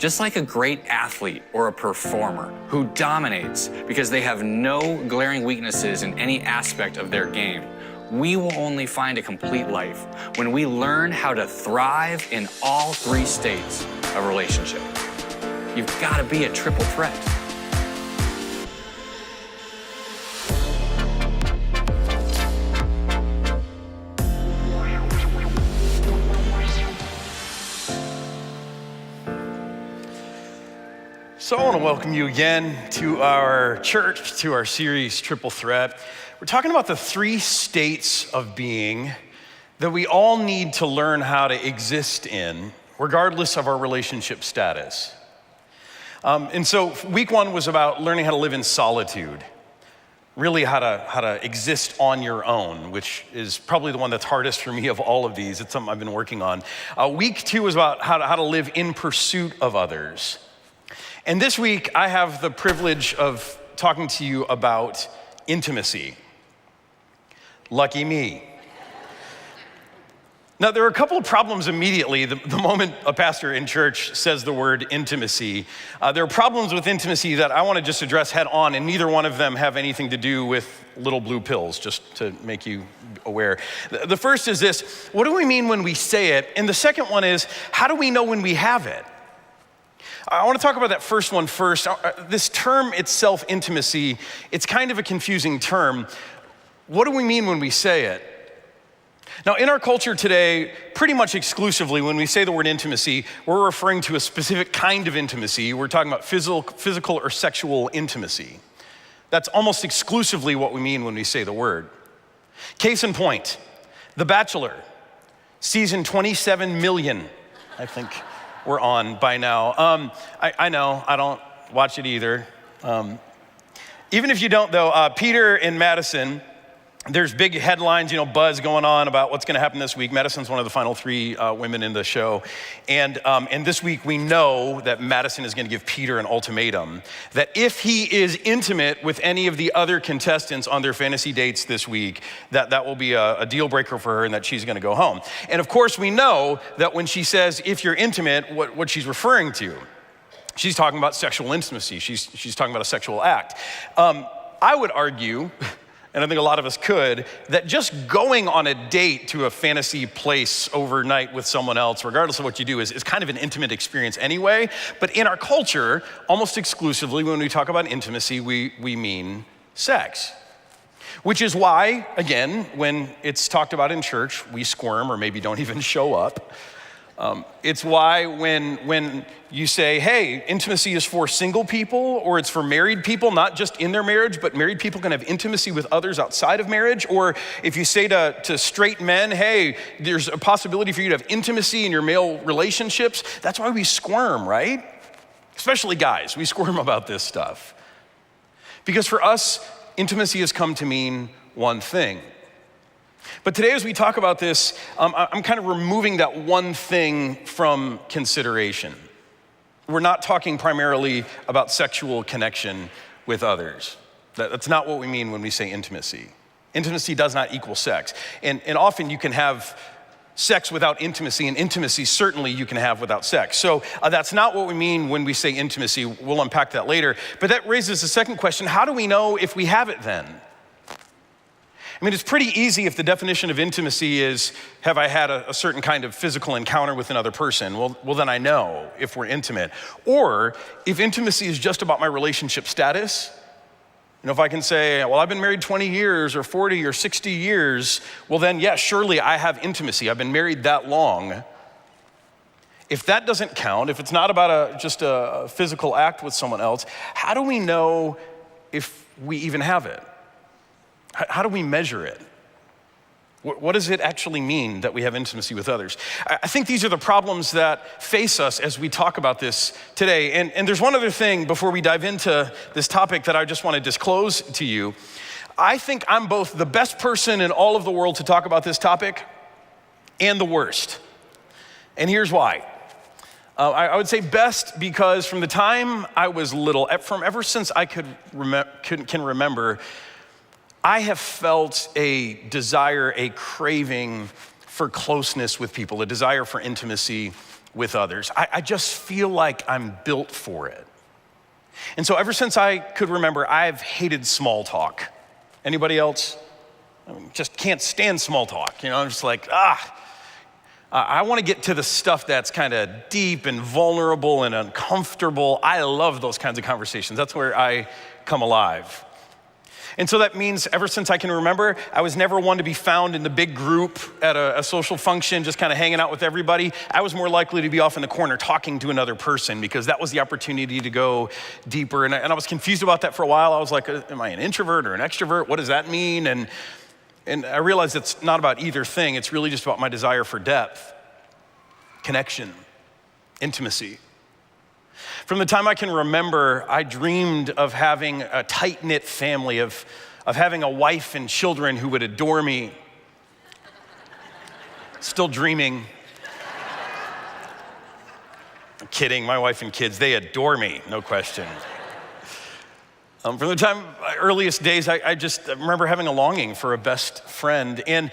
Just like a great athlete or a performer who dominates because they have no glaring weaknesses in any aspect of their game, we will only find a complete life when we learn how to thrive in all three states of relationship. You've got to be a triple threat. So I want to welcome you again to our church, to our series, Triple Threat. We're talking about the three states of being that we all need to learn how to exist in, regardless of our relationship status. And so week one was about learning how to live in solitude, really how to exist on your own, which is probably the one that's hardest for me of all of these. It's something I've been working on. Week two was about how to live in pursuit of others. And this week, I have the privilege of talking to you about intimacy. Lucky me. Now, there are a couple of problems immediately the moment a pastor in church says the word intimacy. There are problems with intimacy that I want to just address head on, and neither one of them have anything to do with little blue pills, just to make you aware. The first is this: what do we mean when we say it? And the second one is, how do we know when we have it? I want to talk about that first one first. This term itself, intimacy, it's kind of a confusing term. What do we mean when we say it? Now, in our culture today, pretty much exclusively, when we say the word intimacy, we're referring to a specific kind of intimacy. We're talking about physical or sexual intimacy. That's almost exclusively what we mean when we say the word. Case in point, The Bachelor, season 27 million, I think we're on by now. I know, I don't watch it either. Even if you don't though, Peter and Madison, there's big headlines, buzz going on about what's gonna happen this week. Madison's one of the final three women in the show. And this week we know that Madison is gonna give Peter an ultimatum that if he is intimate with any of the other contestants on their fantasy dates this week, that will be a deal breaker for her and that she's gonna go home. And of course we know that when she says, if you're intimate, what she's referring to, she's talking about sexual intimacy. She's talking about a sexual act. I would argue, and I think a lot of us could, that just going on a date to a fantasy place overnight with someone else, regardless of what you do, is kind of an intimate experience anyway. But in our culture, almost exclusively, when we talk about intimacy, we mean sex. Which is why, again, when it's talked about in church, we squirm or maybe don't even show up. It's why when you say, hey, intimacy is for single people or it's for married people, not just in their marriage, but married people can have intimacy with others outside of marriage. Or if you say to straight men, hey, there's a possibility for you to have intimacy in your male relationships, that's why we squirm, right? Especially guys, we squirm about this stuff. Because for us, intimacy has come to mean one thing. But today as we talk about this, I'm kind of removing that one thing from consideration. We're not talking primarily about sexual connection with others. That's not what we mean when we say intimacy. Intimacy does not equal sex. And often you can have sex without intimacy, and intimacy certainly you can have without sex. So that's not what we mean when we say intimacy. We'll unpack that later. But that raises the second question: how do we know if we have it then? I mean, it's pretty easy if the definition of intimacy is, have I had a certain kind of physical encounter with another person? Well, then I know if we're intimate. Or if intimacy is just about my relationship status, if I can say, well, I've been married 20 years or 40 or 60 years, well then, yeah, surely I have intimacy. I've been married that long. If that doesn't count, if it's not about just a physical act with someone else, how do we know if we even have it? How do we measure it? What does it actually mean that we have intimacy with others? I think these are the problems that face us as we talk about this today. And there's one other thing before we dive into this topic that I just want to disclose to you. I think I'm both the best person in all of the world to talk about this topic and the worst. And here's why. I would say best because from the time I was little, ever since I can remember, I have felt a desire, a craving for closeness with people, a desire for intimacy with others. I just feel like I'm built for it. And so ever since I could remember, I've hated small talk. Anybody else? I mean, just can't stand small talk. I'm just like, I want to get to the stuff that's kind of deep and vulnerable and uncomfortable. I love those kinds of conversations. That's where I come alive. And so that means ever since I can remember, I was never one to be found in the big group at a social function, just kind of hanging out with everybody. I was more likely to be off in the corner talking to another person because that was the opportunity to go deeper. And I was confused about that for a while. I was like, am I an introvert or an extrovert? What does that mean? And I realized it's not about either thing. It's really just about my desire for depth, connection, intimacy. From the time I can remember, I dreamed of having a tight-knit family, of having a wife and children who would adore me. Still dreaming. I'm kidding, my wife and kids, they adore me, no question. From the earliest days, I just remember having a longing for a best friend. And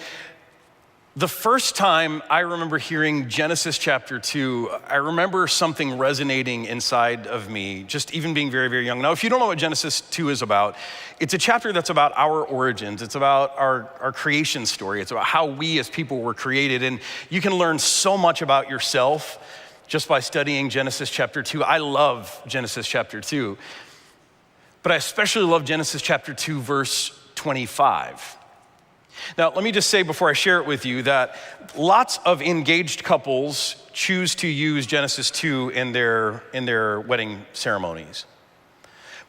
the first time I remember hearing Genesis chapter 2, I remember something resonating inside of me, just even being very, very young. Now, if you don't know what Genesis 2 is about, it's a chapter that's about our origins. It's about our creation story. It's about how we as people were created. And you can learn so much about yourself just by studying Genesis chapter 2. I love Genesis chapter 2. But I especially love Genesis chapter 2, verse 25. Now, let me just say before I share it with you that lots of engaged couples choose to use Genesis 2 in their wedding ceremonies.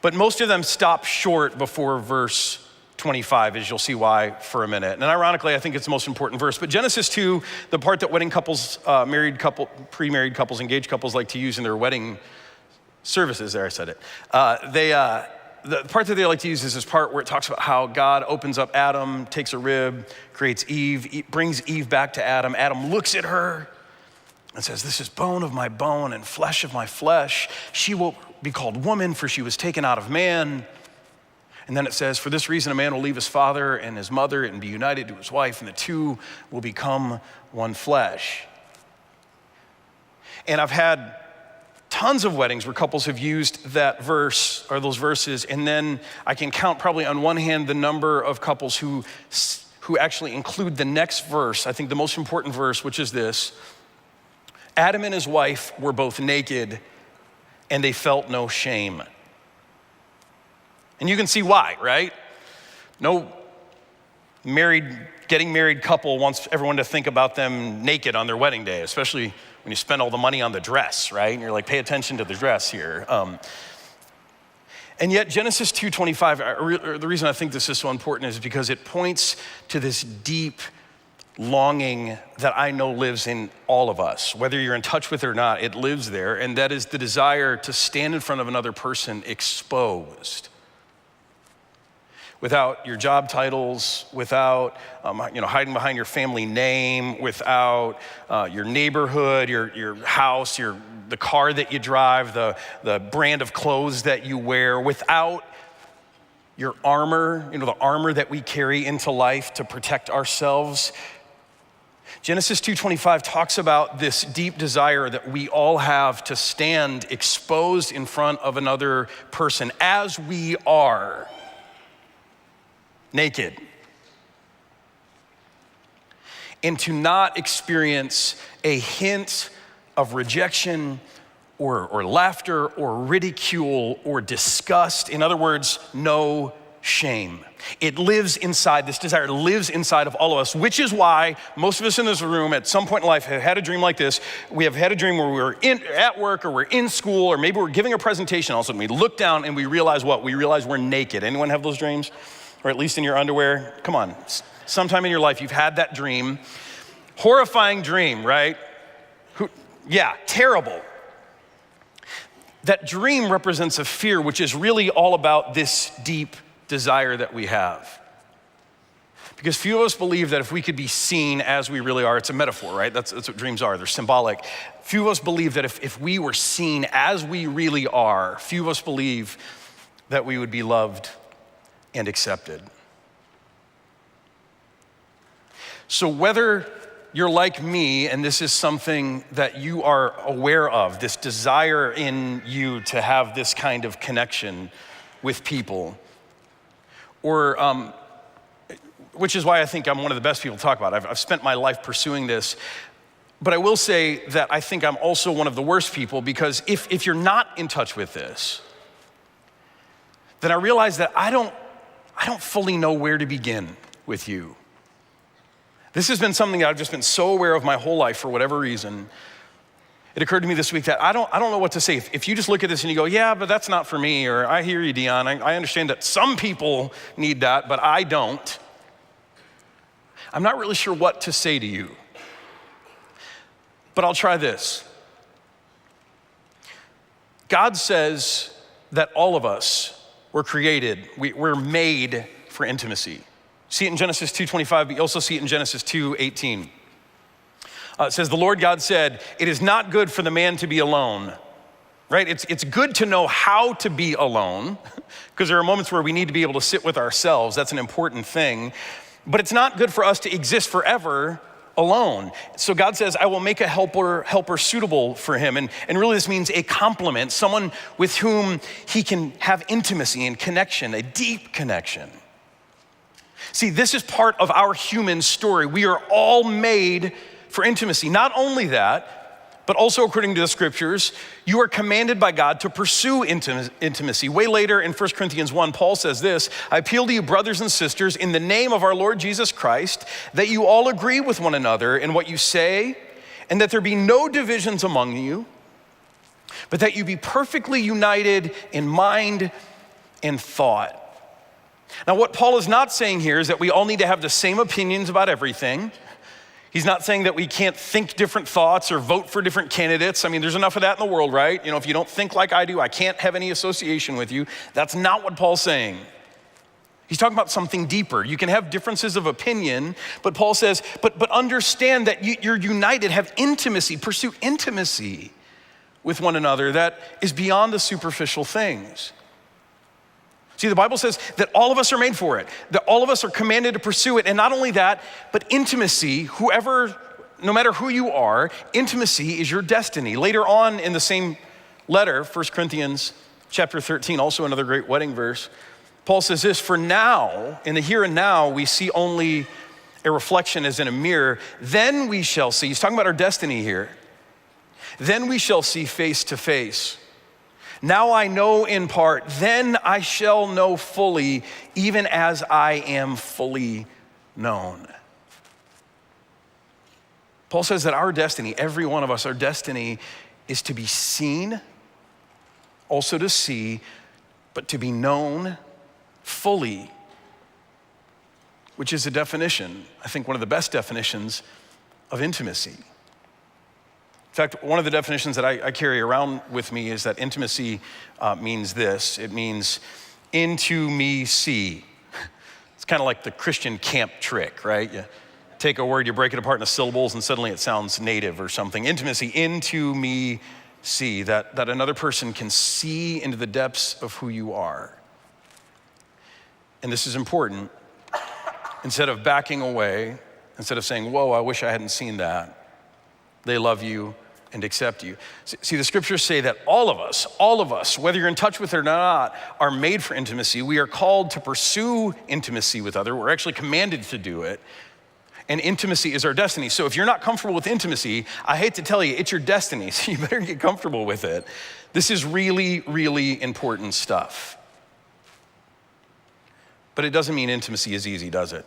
But most of them stop short before verse 25, as you'll see why for a minute. And ironically, I think it's the most important verse. But Genesis 2, the part that wedding couples, pre-married couples, engaged couples like to use in their wedding services, there I said it, the part that they like to use is this part where it talks about how God opens up Adam, takes a rib, creates Eve, brings Eve back to Adam. Adam looks at her and says, "This is bone of my bone and flesh of my flesh. She will be called woman, for she was taken out of man." And then it says, "For this reason, a man will leave his father and his mother and be united to his wife, and the two will become one flesh." And I've had tons of weddings where couples have used that verse or those verses, and then I can count probably on one hand the number of couples who actually include the next verse, I think the most important verse, which is this: Adam and his wife were both naked and they felt no shame. And you can see why, right? No getting married couple wants everyone to think about them naked on their wedding day, especially when you spend all the money on the dress, right? And you're like, pay attention to the dress here. And yet Genesis 2:25, the reason I think this is so important is because it points to this deep longing that I know lives in all of us. Whether you're in touch with it or not, it lives there. And that is the desire to stand in front of another person exposed. Without your job titles, without hiding behind your family name, without your neighborhood, your house, the car that you drive, the brand of clothes that you wear, without your armor, the armor that we carry into life to protect ourselves. Genesis 2:25 talks about this deep desire that we all have to stand exposed in front of another person as we are. Naked. And to not experience a hint of rejection or laughter or ridicule or disgust. In other words, no shame. It lives inside, this desire lives inside of all of us, which is why most of us in this room at some point in life have had a dream like this. We have had a dream where we were at work or we're in school or maybe we're giving a presentation. All of a sudden we look down and we realize what? We realize we're naked. Anyone have those dreams? Or at least in your underwear? Come on, sometime in your life you've had that dream. Horrifying dream, right? Terrible. That dream represents a fear which is really all about this deep desire that we have. Because few of us believe that if we could be seen as we really are, it's a metaphor, right? That's what dreams are, they're symbolic. Few of us believe that if we were seen as we really are, few of us believe that we would be loved and accepted. So whether you're like me and this is something that you are aware of, this desire in you to have this kind of connection with people, or which is why I think I'm one of the best people to talk about. I've spent my life pursuing this, but I will say that I think I'm also one of the worst people, because if you're not in touch with this, then I realize that I don't fully know where to begin with you. This has been something that I've just been so aware of my whole life for whatever reason. It occurred to me this week that I don't know what to say. If you just look at this and you go, yeah, but that's not for me, or I hear you, Dion. I understand that some people need that, but I don't. I'm not really sure what to say to you. But I'll try this. God says that all of us were created, we're made for intimacy. See it in Genesis 2:25, but you also see it in Genesis 2:18. It says, the Lord God said, it is not good for the man to be alone, right? It's good to know how to be alone, because there are moments where we need to be able to sit with ourselves. That's an important thing. But it's not good for us to exist forever alone. So God says, I will make a helper suitable for him. And really this means a complement, someone with whom he can have intimacy and connection, a deep connection. See, this is part of our human story. We are all made for intimacy. Not only that, but also according to the scriptures, you are commanded by God to pursue intimacy. Way later in 1 Corinthians 1, Paul says this, I appeal to you, brothers and sisters, in the name of our Lord Jesus Christ, that you all agree with one another in what you say, and that there be no divisions among you, but that you be perfectly united in mind and thought. Now, what Paul is not saying here is that we all need to have the same opinions about everything. He's not saying that we can't think different thoughts or vote for different candidates. I mean, there's enough of that in the world, right? You know, if you don't think like I do, I can't have any association with you. That's not what Paul's saying. He's talking about something deeper. You can have differences of opinion, but Paul says, but understand that you're united, have intimacy, pursue intimacy with one another that is beyond the superficial things. See, the Bible says that all of us are made for it, that all of us are commanded to pursue it. And not only that, but intimacy, no matter who you are, intimacy is your destiny. Later on in the same letter, 1 Corinthians chapter 13, also another great wedding verse, Paul says this, for now, in the here and now, we see only a reflection as in a mirror. Then we shall see, he's talking about our destiny here. Then we shall see face to face. Now I know in part, then I shall know fully, even as I am fully known. Paul says that our destiny, every one of us, our destiny is to be seen, also to see, but to be known fully, which is a definition, I think one of the best definitions of intimacy. In fact, one of the definitions that I carry around with me is that intimacy means this. It means into me see. It's kind of like the Christian camp trick, right? You take a word, you break it apart into syllables, and suddenly it sounds native or something. Intimacy, into me see, that another person can see into the depths of who you are. And this is important. Instead of backing away, instead of saying, whoa, I wish I hadn't seen that, they love you and accept you. See, the scriptures say that all of us, whether you're in touch with it or not, are made for intimacy. We are called to pursue intimacy with others. We're actually commanded to do it. And intimacy is our destiny. So if you're not comfortable with intimacy, I hate to tell you, it's your destiny. So you better get comfortable with it. This is really, really important stuff. But it doesn't mean intimacy is easy, does it?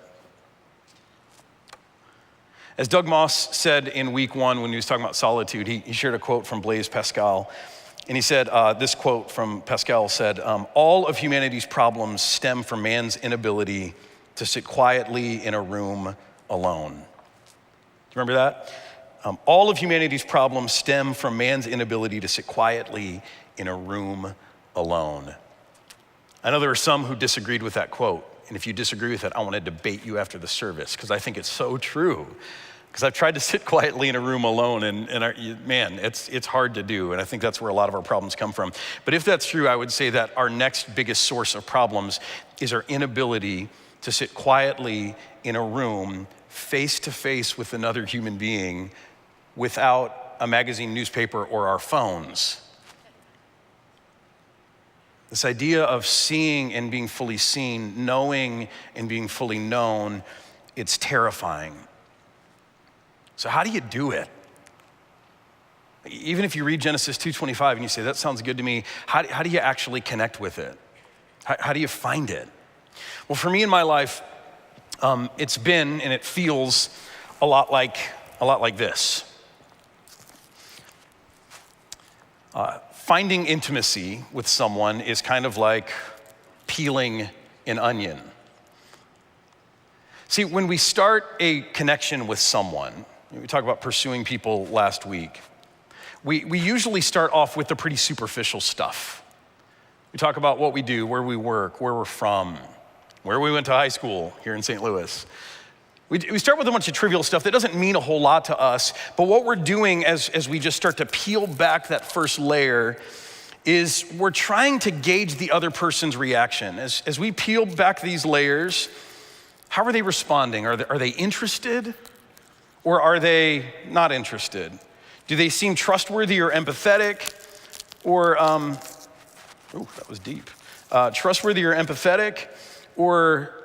As Doug Moss said in week 1 when he was talking about solitude, he shared a quote from Blaise Pascal. And he said, this quote from Pascal said, all of humanity's problems stem from man's inability to sit quietly in a room alone. Do you remember that? All of humanity's problems stem from man's inability to sit quietly in a room alone. I know there are some who disagreed with that quote. And if you disagree with it, I want to debate you after the service because I think it's so true. Because I've tried to sit quietly in a room alone and man, it's hard to do. And I think that's where a lot of our problems come from. But if that's true, I would say that our next biggest source of problems is our inability to sit quietly in a room face to face with another human being without a magazine, newspaper, or our phones. This idea of seeing and being fully seen, knowing and being fully known, it's terrifying. So how do you do it? Even if you read Genesis 2:25 and you say, that sounds good to me, how do you actually connect with it? How do you find it? Well, for me in my life, it's been and it feels a lot like this. Finding intimacy with someone is kind of like peeling an onion. See, when we start a connection with someone, we talked about pursuing people last week, we usually start off with the pretty superficial stuff. We talk about what we do, where we work, where we're from, where we went to high school here in St. Louis. We start with a bunch of trivial stuff that doesn't mean a whole lot to us, but what we're doing as we just start to peel back that first layer is we're trying to gauge the other person's reaction. As we peel back these layers, how are they responding? Are they interested or are they not interested? Do they seem trustworthy or empathetic or, that was deep. Trustworthy or empathetic or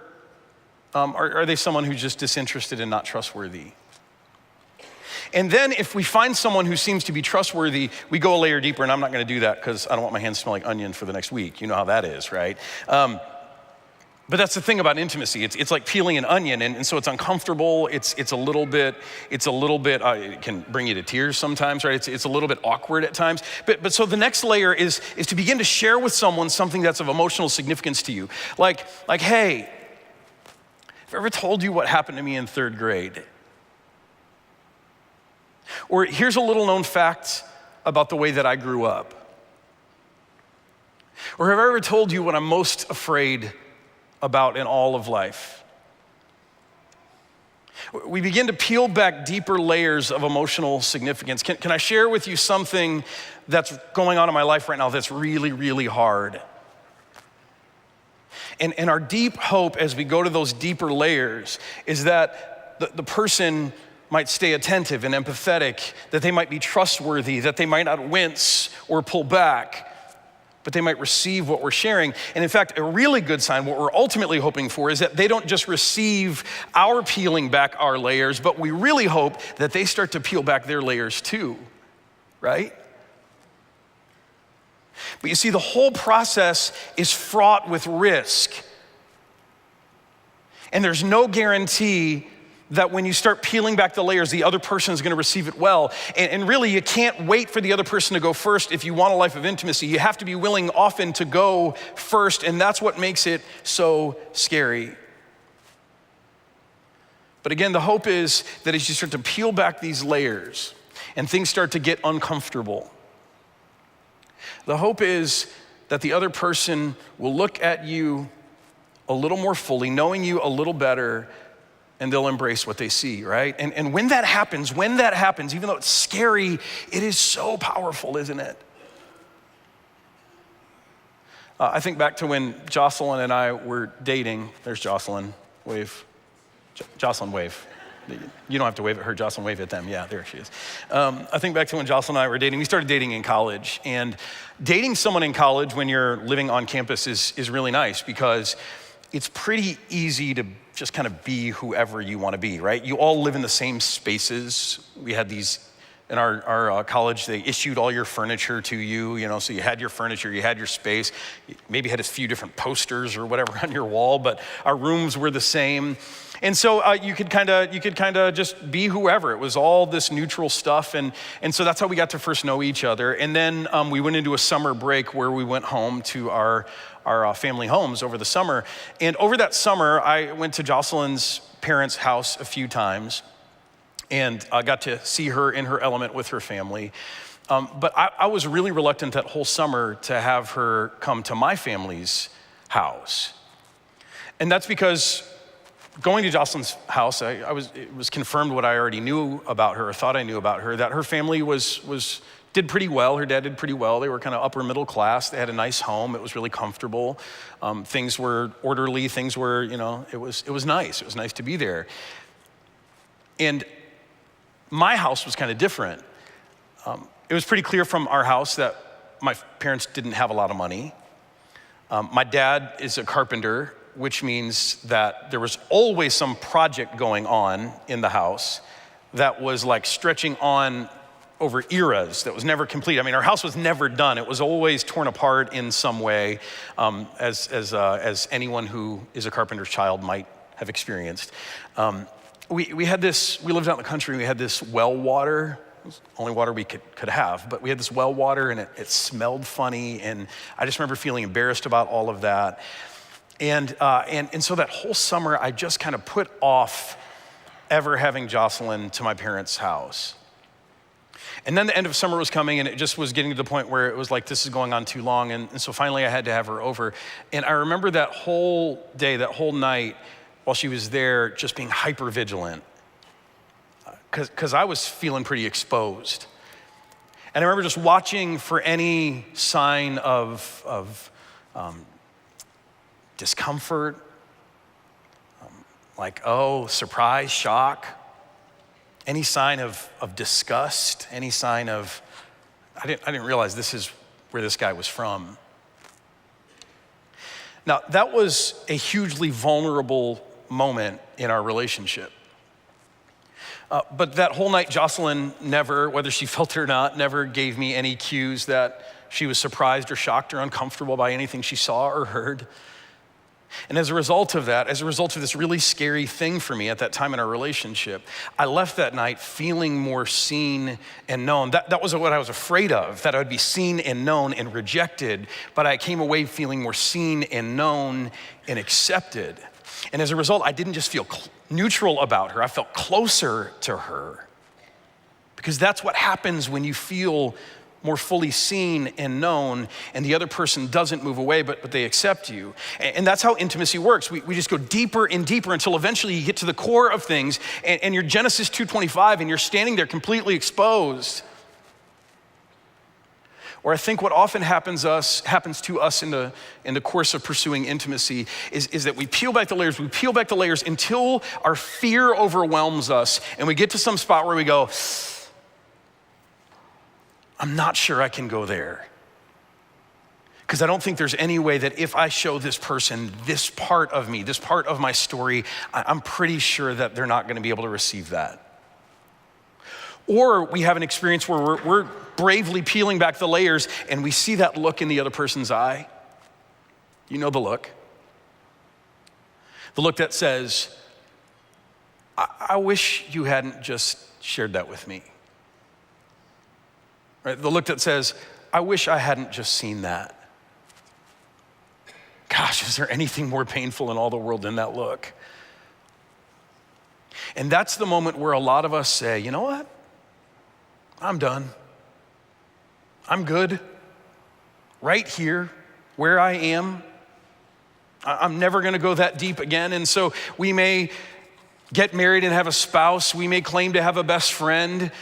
are they someone who's just disinterested and not trustworthy? And then if we find someone who seems to be trustworthy, we go a layer deeper, and I'm not gonna do that because I don't want my hands to smell like onion for the next week. You know how that is, right? But that's the thing about intimacy. It's like peeling an onion, and so it's uncomfortable. It's a little bit. It can bring you to tears sometimes, right? It's a little bit awkward at times. But so the next layer is to begin to share with someone something that's of emotional significance to you, like hey, have I ever told you what happened to me in third grade? Or here's a little known fact about the way that I grew up. Or have I ever told you what I'm most afraid about in all of life? We begin to peel back deeper layers of emotional significance. Can I share with you something that's going on in my life right now that's really, really hard? And our deep hope as we go to those deeper layers is that the person might stay attentive and empathetic, that they might be trustworthy, that they might not wince or pull back, but they might receive what we're sharing. And in fact, a really good sign, what we're ultimately hoping for, is that they don't just receive our peeling back our layers, but we really hope that they start to peel back their layers too, right? But you see, the whole process is fraught with risk. And there's no guarantee that when you start peeling back the layers, the other person is going to receive it well. And really, you can't wait for the other person to go first if you want a life of intimacy. You have to be willing often to go first, and that's what makes it so scary. But again, the hope is that as you start to peel back these layers and things start to get uncomfortable, the hope is that the other person will look at you a little more fully, knowing you a little better, and they'll embrace what they see, right? And when that happens, even though it's scary, it is so powerful, isn't it? I think back to when Jocelyn and I were dating. There's Jocelyn, wave. Jocelyn, wave. You don't have to wave at her, Jocelyn, wave at them. Yeah, there she is. I think back to when Jocelyn and I were dating. We started dating in college, and dating someone in college when you're living on campus is really nice because it's pretty easy to just kind of be whoever you want to be, right? You all live in the same spaces. We had these, in our college, they issued all your furniture to you, so you had your furniture, you had your space, you maybe had a few different posters or whatever on your wall, but our rooms were the same. And so you could kind of just be whoever. It was all this neutral stuff, and so that's how we got to first know each other. And then we went into a summer break where we went home to our family homes over the summer. And over that summer, I went to Jocelyn's parents' house a few times, and I got to see her in her element with her family. But I was really reluctant that whole summer to have her come to my family's house. And that's because going to Jocelyn's house, it was confirmed what I already knew about her, or thought I knew about her, that her family did pretty well. Her dad did pretty well. They were kind of upper middle class. They had a nice home. It was really comfortable. Things were orderly. Things were, it was nice. It was nice to be there. And my house was kind of different. It was pretty clear from our house that my parents didn't have a lot of money. My dad is a carpenter, which means that there was always some project going on in the house that was like stretching on over eras, that was never complete. I mean, our house was never done. It was always torn apart in some way, as anyone who is a carpenter's child might have experienced. We lived out in the country, we had this well water. It was the only water we could have, but we had this well water and it smelled funny, and I just remember feeling embarrassed about all of that. And so that whole summer, I just kind of put off ever having Jocelyn to my parents' house. And then the end of summer was coming, and it just was getting to the point where it was like, this is going on too long. And so finally I had to have her over. And I remember that whole day, that whole night, while she was there, just being hyper vigilant. Because I was feeling pretty exposed. And I remember just watching for any sign of discomfort, like, surprise, shock, any sign of disgust, any sign of, I didn't realize this is where this guy was from. Now, that was a hugely vulnerable moment in our relationship. But that whole night, Jocelyn never, whether she felt it or not, never gave me any cues that she was surprised or shocked or uncomfortable by anything she saw or heard. And as a result of that, as a result of this really scary thing for me at that time in our relationship, I left that night feeling more seen and known. That was what I was afraid of, that I would be seen and known and rejected, but I came away feeling more seen and known and accepted. And as a result, I didn't just feel neutral about her, I felt closer to her. Because that's what happens when you feel more fully seen and known, and the other person doesn't move away, but they accept you. And that's how intimacy works. We just go deeper and deeper until eventually you get to the core of things, and you're Genesis 2:25, and you're standing there completely exposed. Or I think what often happens to us in the course of pursuing intimacy is that we peel back the layers until our fear overwhelms us, and we get to some spot where we go, I'm not sure I can go there. Because I don't think there's any way that if I show this person this part of me, this part of my story, I'm pretty sure that they're not gonna be able to receive that. Or we have an experience where we're bravely peeling back the layers and we see that look in the other person's eye. You know the look. The look that says, I wish you hadn't just shared that with me. Right? The look that says, I wish I hadn't just seen that. Gosh, is there anything more painful in all the world than that look? And that's the moment where a lot of us say, you know what? I'm done. I'm good. Right here, where I am. I'm never gonna go that deep again. And so we may get married and have a spouse. We may claim to have a best friend.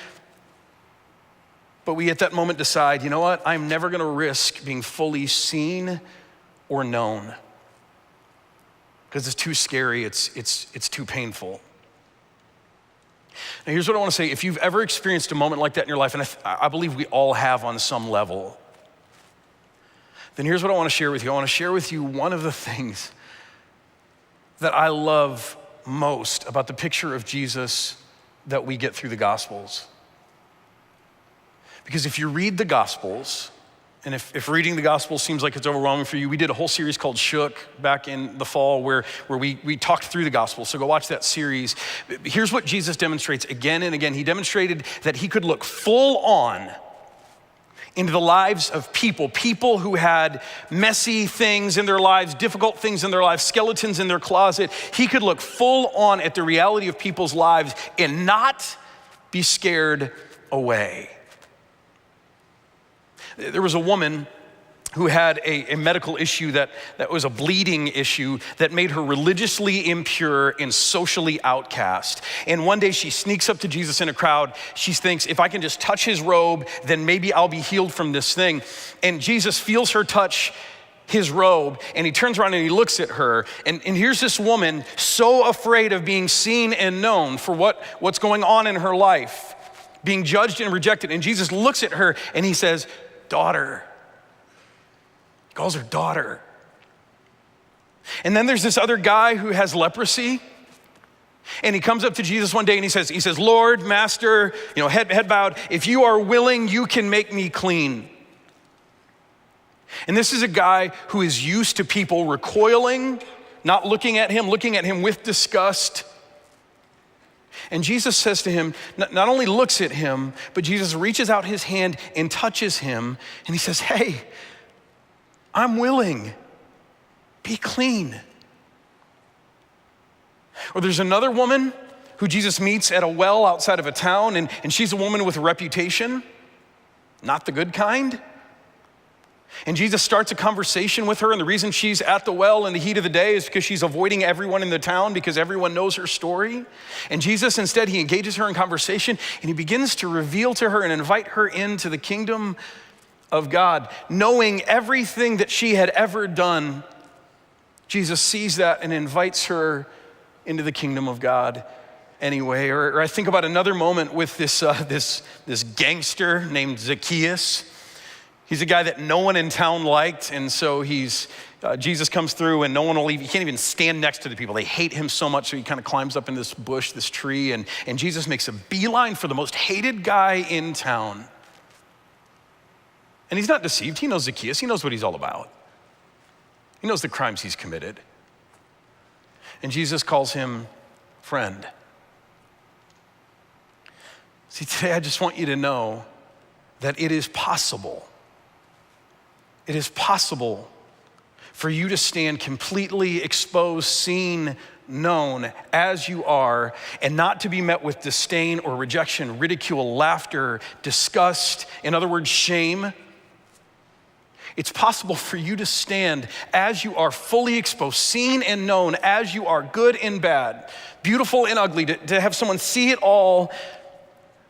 But we at that moment decide, you know what? I'm never gonna risk being fully seen or known. Because it's too scary, it's too painful. Now here's what I wanna say. If you've ever experienced a moment like that in your life, and I believe we all have on some level, then here's what I wanna share with you. I wanna share with you one of the things that I love most about the picture of Jesus that we get through the Gospels. Because if you read the Gospels, and if reading the Gospels seems like it's overwhelming for you, we did a whole series called Shook back in the fall where we talked through the Gospels, so go watch that series. Here's what Jesus demonstrates again and again. He demonstrated that he could look full on into the lives of people who had messy things in their lives, difficult things in their lives, skeletons in their closet. He could look full on at the reality of people's lives and not be scared away. There was a woman who had a medical issue that was a bleeding issue that made her religiously impure and socially outcast. And one day she sneaks up to Jesus in a crowd. She thinks, if I can just touch his robe, then maybe I'll be healed from this thing. And Jesus feels her touch his robe, and he turns around and he looks at her. And here's this woman so afraid of being seen and known for what's going on in her life, being judged and rejected. And Jesus looks at her and he says, daughter. Calls her daughter. And then there's this other guy who has leprosy, and he comes up to Jesus one day and he says, Lord, Master, head bowed, if you are willing, you can make me clean. And this is a guy who is used to people recoiling, not looking at him with disgust. And Jesus says to him, not only looks at him, but Jesus reaches out his hand and touches him, and he says, hey, I'm willing, be clean. Or there's another woman who Jesus meets at a well outside of a town, and she's a woman with a reputation, not the good kind. And Jesus starts a conversation with her, and the reason she's at the well in the heat of the day is because she's avoiding everyone in the town because everyone knows her story. And Jesus, instead, he engages her in conversation, and he begins to reveal to her and invite her into the kingdom of God. Knowing everything that she had ever done, Jesus sees that and invites her into the kingdom of God anyway. Or I think about another moment with this gangster named Zacchaeus. He's a guy that no one in town liked, and so Jesus comes through and no one will leave. He can't even stand next to the people. They hate him so much, so he kind of climbs up in this bush, this tree, and Jesus makes a beeline for the most hated guy in town. And he's not deceived. He knows Zacchaeus. He knows what he's all about. He knows the crimes he's committed. And Jesus calls him friend. See, today I just want you to know that it is possible. It is possible for you to stand completely exposed, seen, known as you are, and not to be met with disdain or rejection, ridicule, laughter, disgust, in other words, shame. It's possible for you to stand as you are, fully exposed, seen and known as you are, good and bad, beautiful and ugly, to have someone see it all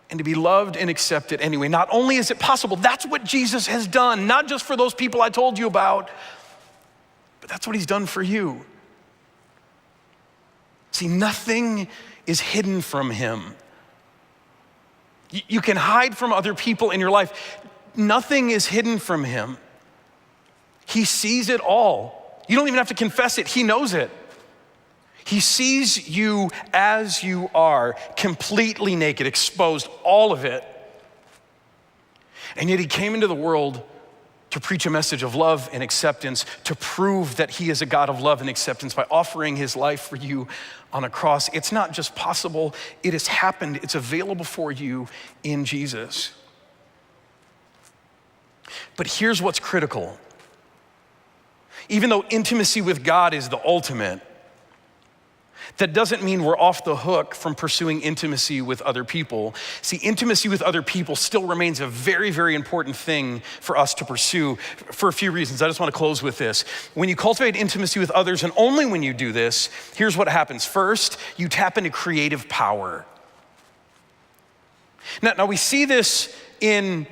and to be loved and accepted anyway. Not only is it possible, that's what Jesus has done, not just for those people I told you about, but that's what he's done for you. See, nothing is hidden from him. You can hide from other people in your life. Nothing is hidden from him. He sees it all. You don't even have to confess it. He knows it. He sees you as you are, completely naked, exposed, all of it. And yet he came into the world to preach a message of love and acceptance, to prove that he is a God of love and acceptance by offering his life for you on a cross. It's not just possible, it has happened. It's available for you in Jesus. But here's what's critical. Even though intimacy with God is the ultimate, that doesn't mean we're off the hook from pursuing intimacy with other people. See, intimacy with other people still remains a very, very important thing for us to pursue for a few reasons. I just want to close with this. When you cultivate intimacy with others, and only when you do this, here's what happens. First, you tap into creative power. Now we see this in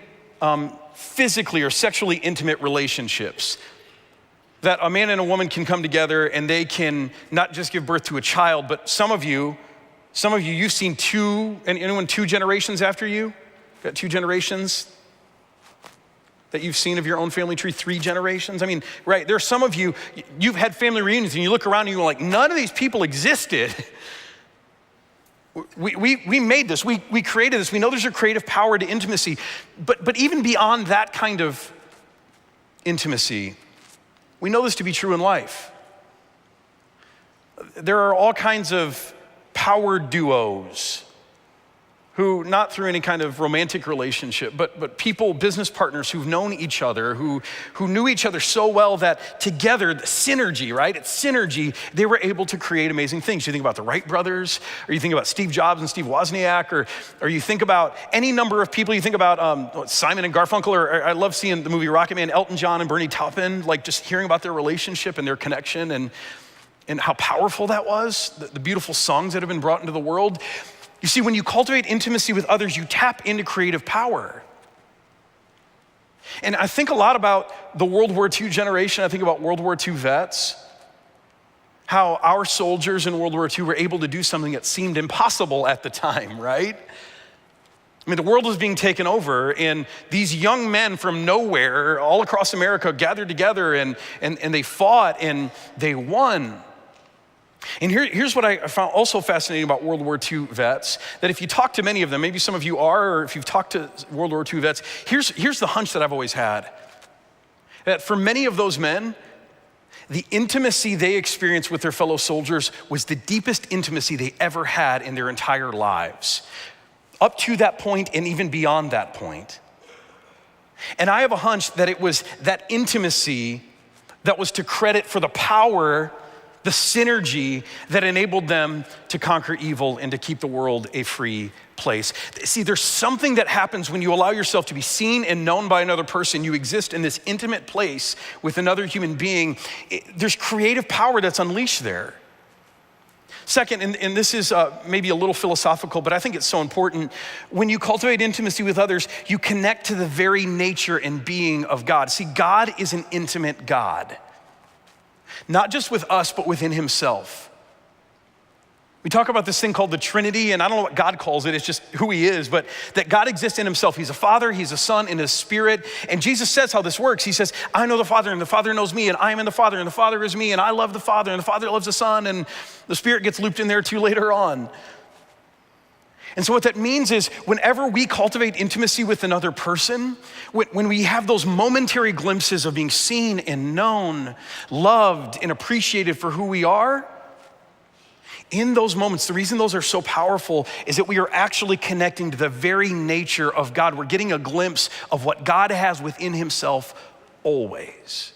physically or sexually intimate relationships. That a man and a woman can come together and they can not just give birth to a child, but some of you, you've seen anyone 2 generations after you? Got 2 generations that you've seen of your own family tree, 3 generations? I mean, right, there are some of you, you've had family reunions and you look around and you're like, none of these people existed. We made this, we created this. We know there's a creative power to intimacy, but even beyond that kind of intimacy, we know this to be true in life. There are all kinds of power duos. who, not through any kind of romantic relationship, but people, business partners who've known each other, who knew each other so well that together, the synergy, right? It's synergy, they were able to create amazing things. You think about the Wright brothers, or you think about Steve Jobs and Steve Wozniak, or you think about any number of people. You think about Simon and Garfunkel, or I love seeing the movie Rocket Man, Elton John and Bernie Taupin, like just hearing about their relationship and their connection and how powerful that was, the beautiful songs that have been brought into the world. You see, when you cultivate intimacy with others, you tap into creative power. And I think a lot about the World War II generation. I think about World War II vets, how our soldiers in World War II were able to do something that seemed impossible at the time, right? I mean, the world was being taken over, and these young men from nowhere all across America gathered together and they fought and they won. And here's what I found also fascinating about World War II vets, that if you talk to many of them, maybe some of you are, or if you've talked to World War II vets, here's the hunch that I've always had. That for many of those men, the intimacy they experienced with their fellow soldiers was the deepest intimacy they ever had in their entire lives, up to that point and even beyond that point. And I have a hunch that it was that intimacy that was to credit for the power, the synergy that enabled them to conquer evil and to keep the world a free place. See, there's something that happens when you allow yourself to be seen and known by another person. You exist in this intimate place with another human being. There's creative power that's unleashed there. Second, and this is maybe a little philosophical, but I think it's so important. When you cultivate intimacy with others, you connect to the very nature and being of God. See, God is an intimate God. Not just with us, but within himself. We talk about this thing called the Trinity, and I don't know what God calls it, it's just who he is, but that God exists in himself. He's a Father, he's a Son, and a Spirit. And Jesus says how this works. He says, I know the Father, and the Father knows me, and I am in the Father, and the Father is me, and I love the Father, and the Father loves the Son, and the Spirit gets looped in there too later on. And so what that means is whenever we cultivate intimacy with another person, when we have those momentary glimpses of being seen and known, loved and appreciated for who we are, in those moments, the reason those are so powerful is that we are actually connecting to the very nature of God. We're getting a glimpse of what God has within himself always.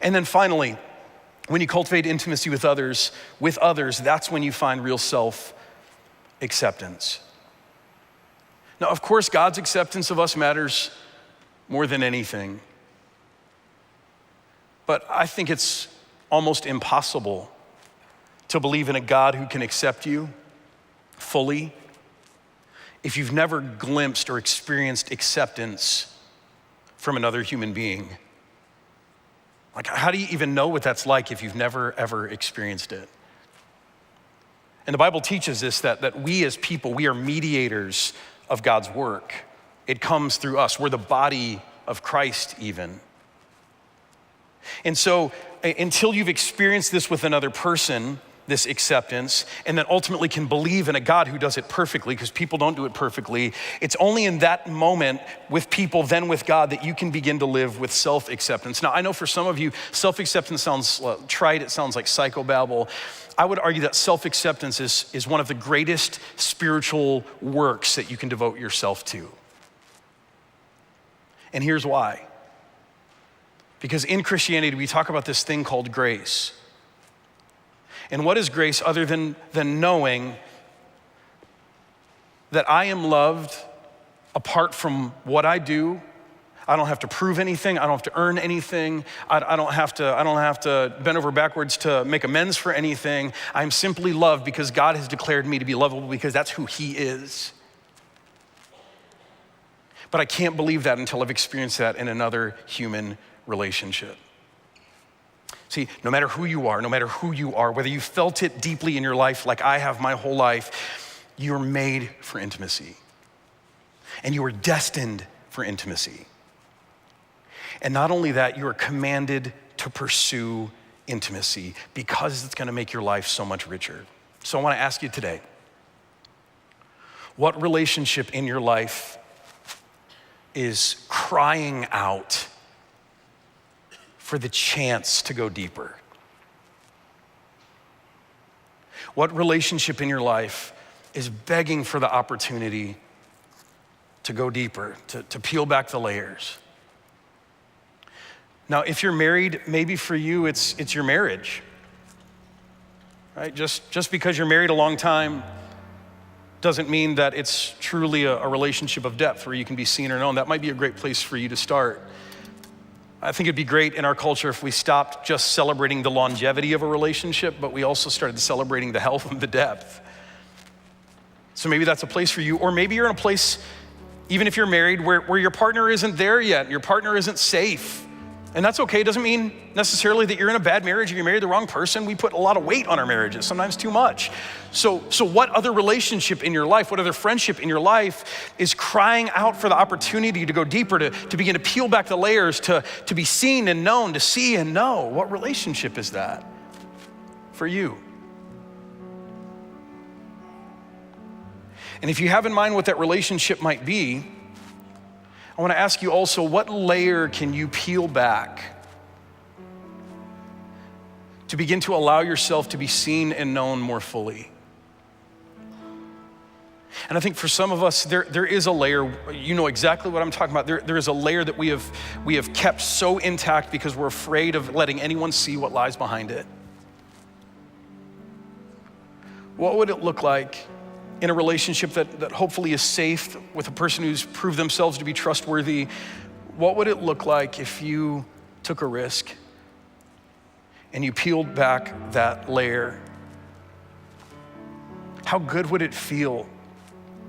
And then finally, when you cultivate intimacy with others, that's when you find real self-acceptance. Now, of course, God's acceptance of us matters more than anything. But I think it's almost impossible to believe in a God who can accept you fully if you've never glimpsed or experienced acceptance from another human being. Like, how do you even know what that's like if you've never, ever experienced it? And the Bible teaches us that we as people, we are mediators of God's work. It comes through us. We're the body of Christ even. And so until you've experienced this with another person, this acceptance, and then ultimately can believe in a God who does it perfectly, because people don't do it perfectly, it's only in that moment with people, then with God, that you can begin to live with self-acceptance. Now, I know for some of you, self-acceptance sounds trite, it sounds like psychobabble. I would argue that self-acceptance is one of the greatest spiritual works that you can devote yourself to. And here's why. Because in Christianity, we talk about this thing called grace. And what is grace other than knowing that I am loved apart from what I do? I don't have to prove anything. I don't have to earn anything. I don't have to bend over backwards to make amends for anything. I'm simply loved because God has declared me to be lovable because that's who he is. But I can't believe that until I've experienced that in another human relationship. See, no matter who you are, whether you felt it deeply in your life like I have my whole life, you're made for intimacy. And you are destined for intimacy. And not only that, you are commanded to pursue intimacy because it's gonna make your life so much richer. So I wanna ask you today, what relationship in your life is crying out for the chance to go deeper? What relationship in your life is begging for the opportunity to go deeper, to peel back the layers. Now, if you're married, maybe for you it's your marriage, right? Just because you're married a long time doesn't mean that it's truly a relationship of depth where you can be seen or known. That might be a great place for you to start. I think it'd be great in our culture if we stopped just celebrating the longevity of a relationship, but we also started celebrating the health and the depth. So maybe that's a place for you, or maybe you're in a place, even if you're married, where your partner isn't there yet, your partner isn't safe. And that's okay. It doesn't mean necessarily that you're in a bad marriage or you married the wrong person. We put a lot of weight on our marriages, sometimes too much. So what other relationship in your life, what other friendship in your life is crying out for the opportunity to go deeper, to begin to peel back the layers, to be seen and known, to see and know? What relationship is that for you? And if you have in mind what that relationship might be, I want to ask you also, what layer can you peel back to begin to allow yourself to be seen and known more fully? And I think for some of us, there is a layer, you know exactly what I'm talking about. There is a layer that we have kept so intact because we're afraid of letting anyone see what lies behind it. What would it look like in a relationship that hopefully is safe with a person who's proved themselves to be trustworthy? What would it look like if you took a risk and you peeled back that layer? How good would it feel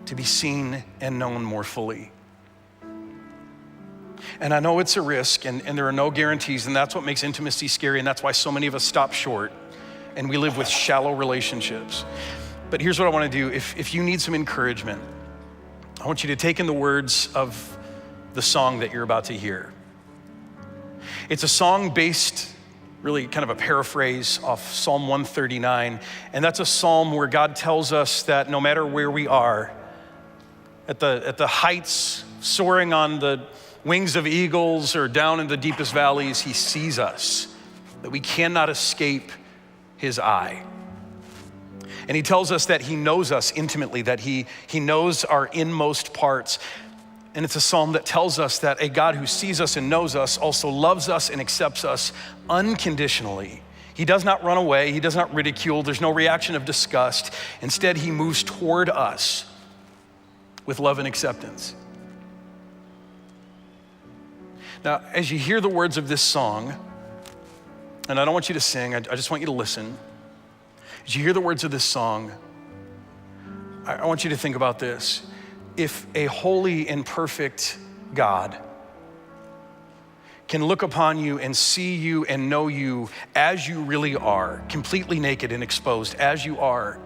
to be seen and known more fully? And I know it's a risk and there are no guarantees, and that's what makes intimacy scary, and that's why so many of us stop short and we live with shallow relationships. But here's what I want to do. If you need some encouragement, I want you to take in the words of the song that you're about to hear. It's a song based, really kind of a paraphrase off Psalm 139. And that's a psalm where God tells us that no matter where we are, at the heights, soaring on the wings of eagles or down in the deepest valleys, he sees us, that we cannot escape his eye. And he tells us that he knows us intimately, that he knows our inmost parts. And it's a psalm that tells us that a God who sees us and knows us also loves us and accepts us unconditionally. He does not run away. He does not ridicule. There's no reaction of disgust. Instead, he moves toward us with love and acceptance. Now, as you hear the words of this song, and I don't want you to sing, I just want you to listen. As you hear the words of this song, I want you to think about this. If a holy and perfect God can look upon you and see you and know you as you really are, completely naked and exposed as you are,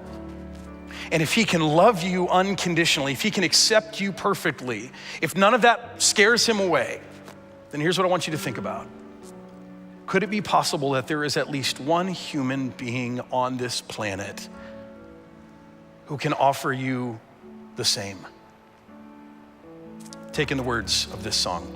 and if he can love you unconditionally, if he can accept you perfectly, if none of that scares him away, then here's what I want you to think about. Could it be possible that there is at least one human being on this planet who can offer you the same? Take in the words of this song.